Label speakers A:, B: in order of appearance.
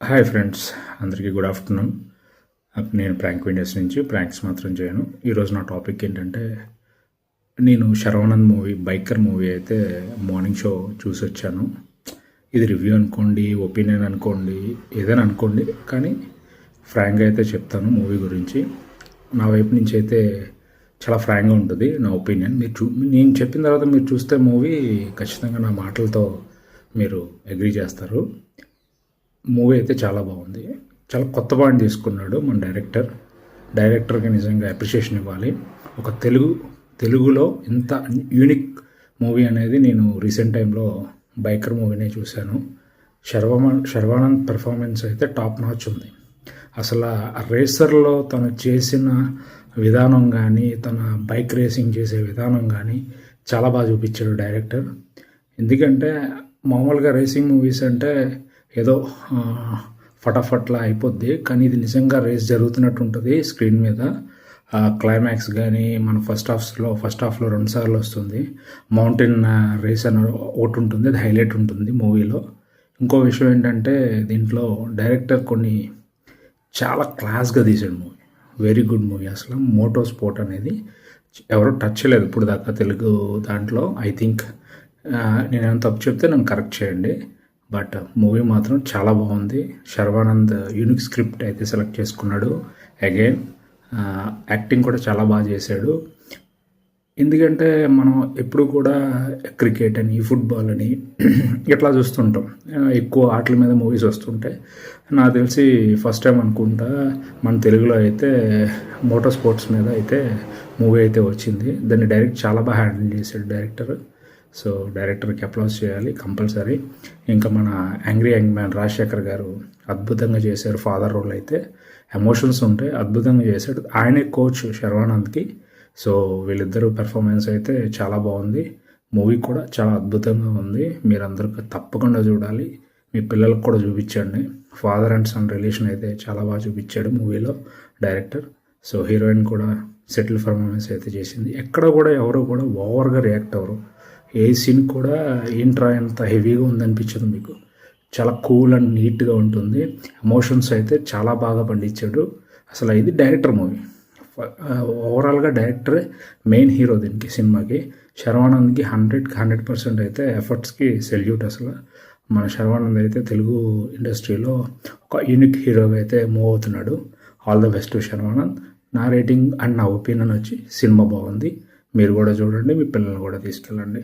A: Hi friends, అందరికీ good afternoon. నేను prank videos నుంచి ప్రాంక్స్ మాత్రం చేయను. ఈరోజు నా టాపిక్ ఏంటంటే, నేను శర్వానంద్ మూవీ బైకర్ మూవీ అయితే మార్నింగ్ షో చూసి వచ్చాను. ఇది రివ్యూ అనుకోండి, ఒపీనియన్ అనుకోండి, ఏదైనా అనుకోండి, కానీ ఫ్రాంక్గా అయితే చెప్తాను మూవీ గురించి. నా వైపు నుంచి అయితే చాలా ఫ్రాంక్గా ఉంటుంది నా ఒపీనియన్. నేను చెప్పిన తర్వాత మీరు చూస్తే మూవీ ఖచ్చితంగా నా మాటలతో మీరు అగ్రీ చేస్తారు. మూవీ అయితే చాలా బాగుంది. చాలా కొత్త పాయింట్ తీసుకున్నాడు మన డైరెక్టర్కి నిజంగా అప్రిషియేషన్ ఇవ్వాలి. ఒక తెలుగులో ఇంత యూనిక్ మూవీ అనేది నేను రీసెంట్ టైంలో బైకర్ మూవీనే చూశాను. శర్వానంద్ పెర్ఫార్మెన్స్ అయితే టాప్ నాచ్ ఉంది. అసలు ఆ రేసర్లో తను చేసిన విధానం కానీ, తన బైక్ రేసింగ్ చేసే విధానం కానీ చాలా బాగా చూపించాడు డైరెక్టర్. ఎందుకంటే మామూలుగా రేసింగ్ మూవీస్ అంటే ఏదో ఫటాఫట్లా అయిపోద్ది, కానీ ఇది నిజంగా రేస్ జరుగుతున్నట్టు ఉంటుంది స్క్రీన్ మీద. క్లైమాక్స్ కానీ మన ఫస్ట్ హాఫ్లో 2 సార్లు వస్తుంది. మౌంటైన్ రేస్ అని ఒకటి ఉంటుంది, అది హైలైట్ ఉంటుంది మూవీలో. ఇంకో విషయం ఏంటంటే, దీంట్లో డైరెక్టర్ కొన్ని చాలా క్లాస్గా తీసాడు మూవీ. Very good movie. అసలు మోటో స్పోర్ట్ అనేది ఎవరు టచ్ చేయలేదు ఇప్పుడు దాకా తెలుగు దాంట్లో. ఐ థింక్ నేనేమైనా తప్పు చెప్తే నన్ను కరెక్ట్ చేయండి. బట్ మూవీ మాత్రం చాలా బాగుంది. శర్వానంద్ యూనిక్ స్క్రిప్ట్ అయితే సెలెక్ట్ చేసుకున్నాడు. అగైన్ యాక్టింగ్ కూడా చాలా బాగా చేశాడు. ఎందుకంటే మనం ఎప్పుడు కూడా క్రికెట్ అని, ఫుట్బాల్ అని ఇట్లా చూస్తుంటాం. ఎక్కువ ఆటల మీద మూవీస్ వస్తుంటాయి. నాకు తెలిసి ఫస్ట్ టైం అనుకుంటా మన తెలుగులో అయితే మోటార్ స్పోర్ట్స్ మీద అయితే మూవీ అయితే వచ్చింది. దాన్ని చాలా బాగా హ్యాండిల్ చేశాడు డైరెక్టర్. సో డైరెక్టర్కి అప్లాస్ చేయాలి కంపల్సరీ. ఇంకా మన యాంగ్రీ యంగ్ మ్యాన్ రాజశేఖర్ గారు అద్భుతంగా చేశారు. ఫాదర్ రోల్ అయితే ఎమోషన్స్ ఉంటాయి, అద్భుతంగా చేశాడు. ఆయనే కోచ్ శర్వానంద్కి. సో వీళ్ళిద్దరూ పెర్ఫార్మెన్స్ అయితే చాలా బాగుంది. మూవీ కూడా చాలా అద్భుతంగా ఉంది. మీరందరూ తప్పకుండా చూడాలి. మీ పిల్లలకు కూడా చూపించండి. ఫాదర్ అండ్ సన్ రిలేషన్ అయితే చాలా బాగా చూపించాడు మూవీలో డైరెక్టర్. సో హీరోయిన్ కూడా సెటిల్ పర్ఫార్మెన్స్ అయితే చేసింది. ఎక్కడ కూడా ఎవరు కూడా ఓవర్గా రియాక్ట్ అవ్వరు. ఏ సీన్ కూడా ఏంట్రా ఎంత హెవీగా ఉందనిపించదు మీకు. చాలా కూల్ అండ్ నీట్గా ఉంటుంది. ఎమోషన్స్ అయితే చాలా బాగా పండించాడు. అసలు ఇది డైరెక్టర్ మూవీ. ఓవరాల్గా డైరెక్టరే మెయిన్ హీరో దీనికి, సినిమాకి. శర్వానంద్కి 100% అయితే ఎఫర్ట్స్కి సెల్యూట్. అసలు మన శర్వానంద్ అయితే తెలుగు ఇండస్ట్రీలో ఒక యూనిక్ హీరోగా అయితే మూవ్ అవుతున్నాడు. All the best Sharwanand. నా రేటింగ్ అండ్ నా ఒపీనియన్ వచ్చి సినిమా బాగుంది. మీరు కూడా చూడండి, మీ పిల్లల్ని కూడా తీసుకెళ్ళండి.